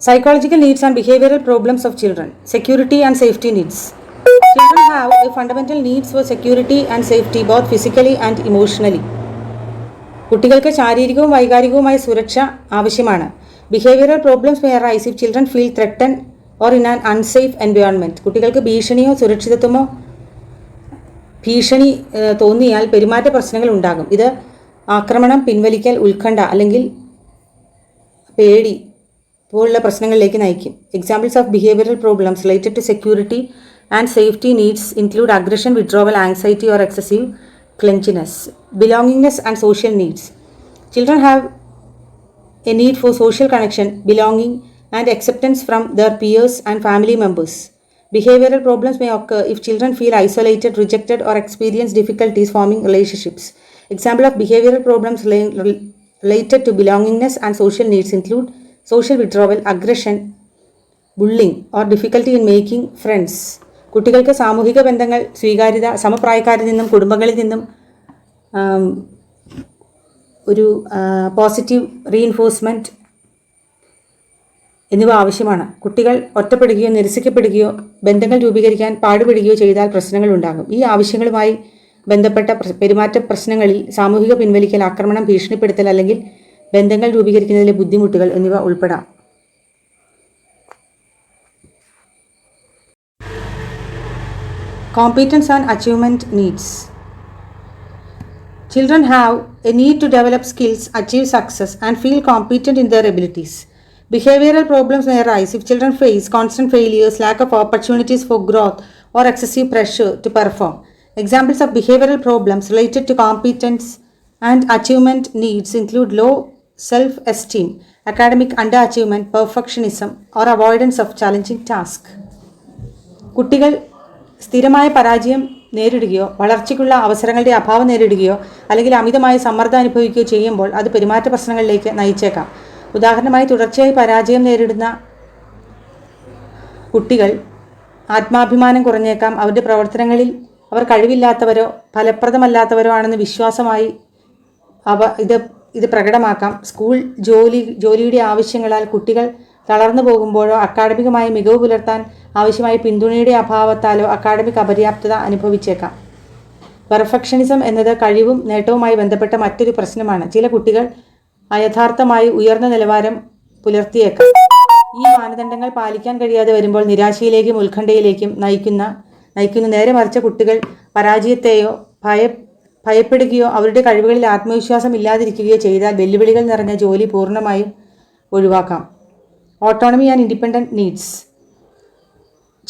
Psychological needs and behavioral problems of children. Security and safety needs. Children have a fundamental needs for security and safety both physically and emotionally. കുട്ടികൾക്ക് ശാരീരികവും വൈകാരികവുമായ സുരക്ഷ ആവശ്യമാണ്. Behavioural problems may arise if children feel threaten or in an unsafe environment. കുട്ടികൾക്ക് ഭീഷണിയോ സുരക്ഷിതത്വമോ ഭീഷണി തോന്നിയാൽ പെരുമാറ്റ പ്രശ്നങ്ങൾ ഉണ്ടാകും. ഇത് ആക്രമണം, പിൻവലിക്കൽ, ഉത്കണ്ഠ അല്ലെങ്കിൽ പേടി പോലുള്ള പ്രശ്നങ്ങളിലേക്ക് നയിക്കും. Examples of behavioural problems related to security and safety needs include aggression, withdrawal, anxiety or excessive clenchedness. Belongingness and social needs. Children have a need for social connection, belonging and acceptance from their peers and family members. Behavioral problems may occur if children feel isolated, rejected or experience difficulties forming relationships. Example of behavioral problems related to belongingness and social needs include social withdrawal, aggression, bullying or difficulty in making friends. കുട്ടികൾക്ക് സാമൂഹിക ബന്ധങ്ങൾ, സ്വീകാര്യത, സമപ്രായക്കാരിൽ നിന്നും കുടുംബങ്ങളിൽ നിന്നും ഒരു positive reinforcement എന്നിവ ആവശ്യമാണ്. കുട്ടികൾ ഒറ്റപ്പെടുകയോ നിരസിക്കപ്പെടുകയോ ബന്ധങ്ങൾ രൂപീകരിക്കാൻ പാടുപെടുകയോ ചെയ്താൽ പ്രശ്നങ്ങൾ ഉണ്ടാകും. ഈ ആവശ്യങ്ങളുമായി ബന്ധപ്പെട്ട പെരുമാറ്റ പ്രശ്നങ്ങളിൽ സാമൂഹിക പിൻവലിക്കൽ, ആക്രമണം, ഭീഷണിപ്പെടുത്തൽ അല്ലെങ്കിൽ ബന്ധങ്ങൾ രൂപീകരിക്കുന്നതിലെ ബുദ്ധിമുട്ടുകൾ എന്നിവ ഉൾപ്പെടാം. Competence and achievement needs. Children have a need to develop skills, achieve success, and feel competent in their abilities. Behavioral problems may arise if children face constant failures, lack of opportunities for growth, or excessive pressure to perform. Examples of behavioral problems related to competence and achievement needs include low self-esteem, academic underachievement, perfectionism, or avoidance of challenging tasks. കുട്ടികൾ സ്ഥിരമായ പരാജയം നേരിടുകയോ വളർച്ചയ്ക്കുള്ള അവസരങ്ങളുടെ അഭാവം നേരിടുകയോ അല്ലെങ്കിൽ അമിതമായ സമ്മർദ്ദം അനുഭവിക്കുകയോ ചെയ്യുമ്പോൾ അത് പെരുമാറ്റ പ്രശ്നങ്ങളിലേക്ക് നയിച്ചേക്കാം. ഉദാഹരണമായി, തുടർച്ചയായി പരാജയം നേരിടുന്ന കുട്ടികൾ ആത്മാഭിമാനം കുറഞ്ഞേക്കാം. അവരുടെ പ്രവർത്തനങ്ങളിൽ അവർ കഴിവില്ലാത്തവരോ ഫലപ്രദമല്ലാത്തവരോ ആണെന്ന് വിശ്വാസമായി ഇത് പ്രകടമാക്കാം. സ്കൂൾ ജോലിയുടെ ആവശ്യങ്ങളാൽ കുട്ടികൾ തളർന്നു പോകുമ്പോഴോ അക്കാഡമികമായി മികവ് പുലർത്താൻ ആവശ്യമായ പിന്തുണയുടെ അഭാവത്താലോ അക്കാഡമിക് അപര്യാപ്തത അനുഭവിച്ചേക്കാം. പെർഫെക്ഷനിസം എന്നത് കഴിവും നേട്ടവുമായി ബന്ധപ്പെട്ട മറ്റൊരു പ്രശ്നമാണ്. ചില കുട്ടികൾ അയഥാർത്ഥമായി ഉയർന്ന നിലവാരം പുലർത്തിയേക്കാം. ഈ മാനദണ്ഡങ്ങൾ പാലിക്കാൻ കഴിയാതെ വരുമ്പോൾ നിരാശയിലേക്കും ഉത്കണ്ഠയിലേക്കും നയിക്കുന്ന നേരെ മറിച്ച കുട്ടികൾ പരാജയത്തെയോ ഭയപ്പെടുകയോ അവരുടെ കഴിവുകളിൽ ആത്മവിശ്വാസം ഇല്ലാതിരിക്കുകയോ ചെയ്താൽ വെല്ലുവിളികൾ നിറഞ്ഞ ജോലി പൂർണ്ണമായും ഒഴിവാക്കാം. Autonomy and independent needs.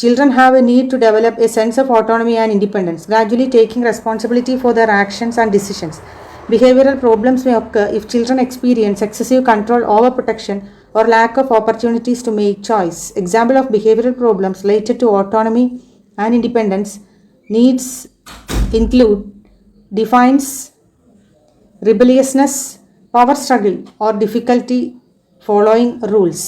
Children have a need to develop a sense of autonomy and independence, gradually taking responsibility for their actions and decisions. Behavioral problems may occur if children experience excessive control, overprotection, or lack of opportunities to make choice. Example of behavioral problems related to autonomy and independence needs include defiance, rebelliousness, power struggle, or difficulty following rules.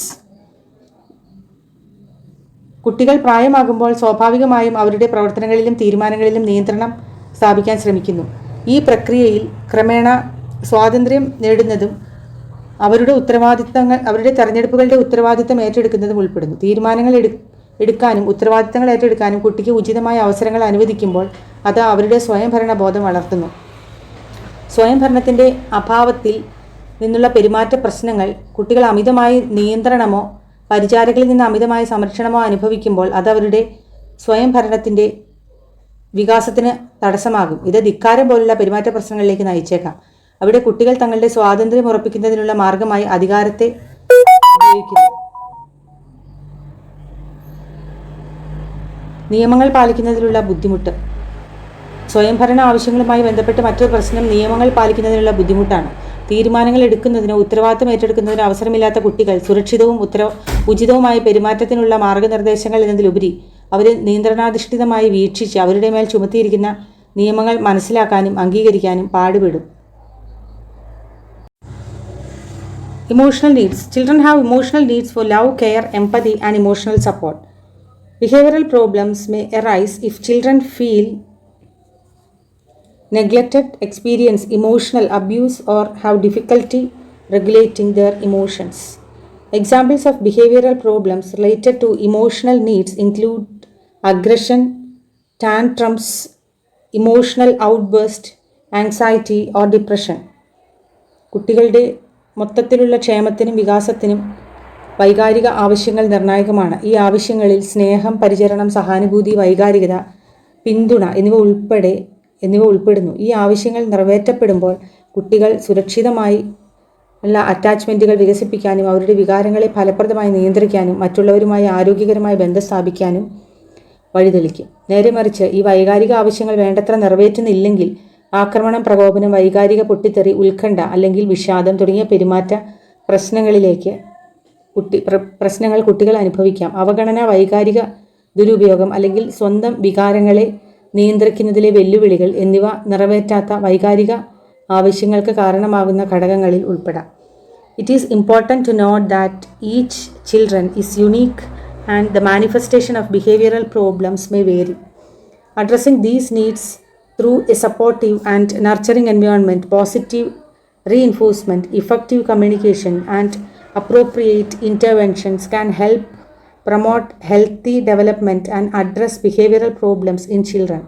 കുട്ടികൾ പ്രായമാകുമ്പോൾ സ്വാഭാവികമായും അവരുടെ പ്രവർത്തനങ്ങളിലും തീരുമാനങ്ങളിലും നിയന്ത്രണം സ്ഥാപിക്കാൻ ശ്രമിക്കുന്നു. ഈ പ്രക്രിയയിൽ ക്രമേണ സ്വാതന്ത്ര്യം നേടുന്നതും അവരുടെ തെരഞ്ഞെടുപ്പുകളുടെ ഉത്തരവാദിത്തം ഏറ്റെടുക്കുന്നതും ഉൾപ്പെടുന്നു. തീരുമാനങ്ങൾ എടുക്കാനും ഉത്തരവാദിത്തങ്ങൾ ഏറ്റെടുക്കാനും കുട്ടിക്ക് ഉചിതമായ അവസരങ്ങൾ അനുവദിക്കുമ്പോൾ അത് അവരുടെ സ്വയംഭരണ ബോധം വളർത്തുന്നു. സ്വയംഭരണത്തിൻ്റെ അഭാവത്തിൽ നിന്നുള്ള പെരുമാറ്റ പ്രശ്നങ്ങൾ കുട്ടികൾ അമിതമായി നിയന്ത്രണമോ പരിചാരകരിൽ നിന്ന് അമിതമായ സംരക്ഷണമോ അനുഭവിക്കുമ്പോൾ അത് അവരുടെ സ്വയംഭരണത്തിൻ്റെ വികാസത്തിന് തടസ്സമാകും. ഇത് ധിക്കാരം പോലുള്ള പെരുമാറ്റ പ്രശ്നങ്ങളിലേക്ക് നയിച്ചേക്കാം. അവിടെ കുട്ടികൾ തങ്ങളുടെ സ്വാതന്ത്ര്യം ഉറപ്പിക്കുന്നതിനുള്ള മാർഗമായി അധികാരത്തെ ഉപയോഗിക്കുന്നു. നിയമങ്ങൾ പാലിക്കുന്നതിലുള്ള ബുദ്ധിമുട്ട്. സ്വയംഭരണ ആവശ്യങ്ങളുമായി ബന്ധപ്പെട്ട് മറ്റൊരു പ്രശ്നം നിയമങ്ങൾ പാലിക്കുന്നതിനുള്ള ബുദ്ധിമുട്ടാണ്. തീരുമാനങ്ങൾ എടുക്കുന്നതിനോ ഉത്തരവാദിത്തം ഏറ്റെടുക്കുന്നതിനോ അവസരമില്ലാത്ത കുട്ടികൾ സുരക്ഷിതവും ഉചിതവുമായ പെരുമാറ്റത്തിനുള്ള മാർഗനിർദ്ദേശങ്ങൾ എന്നതിലുപരി അവരെ നിയന്ത്രണാധിഷ്ഠിതമായി വീക്ഷിച്ച് അവരുടെ മേൽ ചുമത്തിയിരിക്കുന്ന നിയമങ്ങൾ മനസ്സിലാക്കാനും അംഗീകരിക്കാനും പാടുപെടും. Emotional needs. Children have emotional needs for love, care, empathy, and emotional support. Behavioral problems may arise if children feel neglected, experience emotional abuse, or have difficulty regulating their emotions. Examples of behavioral problems related to emotional needs include aggression, tantrums, emotional outburst, anxiety or depression. കുട്ടികളുടെ മൊത്തത്തിലുള്ള ക്ഷേമത്തിനും വികാസത്തിനും വൈകാരിക ആവശ്യങ്ങൾ നിർണായകമാണ്. ഈ ആവശ്യങ്ങളിൽ സ്നേഹം, പരിചരണം, സഹാനുഭൂതി, വൈകാരികത, പിന്തുണ എന്നിവ ഉൾപ്പെടുന്നു. ഈ ആവശ്യങ്ങൾ നിറവേറ്റപ്പെടുമ്പോൾ കുട്ടികൾ സുരക്ഷിതമായി ഉള്ള അറ്റാച്ച്മെൻറ്റുകൾ വികസിപ്പിക്കാനും അവരുടെ വികാരങ്ങളെ ഫലപ്രദമായി നിയന്ത്രിക്കാനും മറ്റുള്ളവരുമായി ആരോഗ്യകരമായ ബന്ധം സ്ഥാപിക്കാനും വഴിതെളിക്കും. നേരെ മറിച്ച് ഈ വൈകാരിക ആവശ്യങ്ങൾ വേണ്ടത്ര നിറവേറ്റുന്നില്ലെങ്കിൽ ആക്രമണം, പ്രകോപനം, വൈകാരിക പൊട്ടിത്തെറി, ഉത്കണ്ഠ അല്ലെങ്കിൽ വിഷാദം തുടങ്ങിയ പെരുമാറ്റ പ്രശ്നങ്ങൾ കുട്ടികൾ അനുഭവിക്കാം. അവഗണന, വൈകാരിക ദുരുപയോഗം അല്ലെങ്കിൽ സ്വന്തം വികാരങ്ങളെ നിയന്ത്രിക്കുന്നതിലെ വെല്ലുവിളികൾ എന്നിവ നിറവേറ്റാത്ത വൈകാരിക ആവശ്യങ്ങൾക്ക് കാരണമാകുന്ന ഘടകങ്ങളിൽ ഉൾപ്പെടാം. It is important to note that each children is unique and the manifestation of behavioral problems may vary. Addressing these needs through a supportive and nurturing environment, positive reinforcement, effective communication, and appropriate interventions can help promote healthy development and address behavioral problems in children.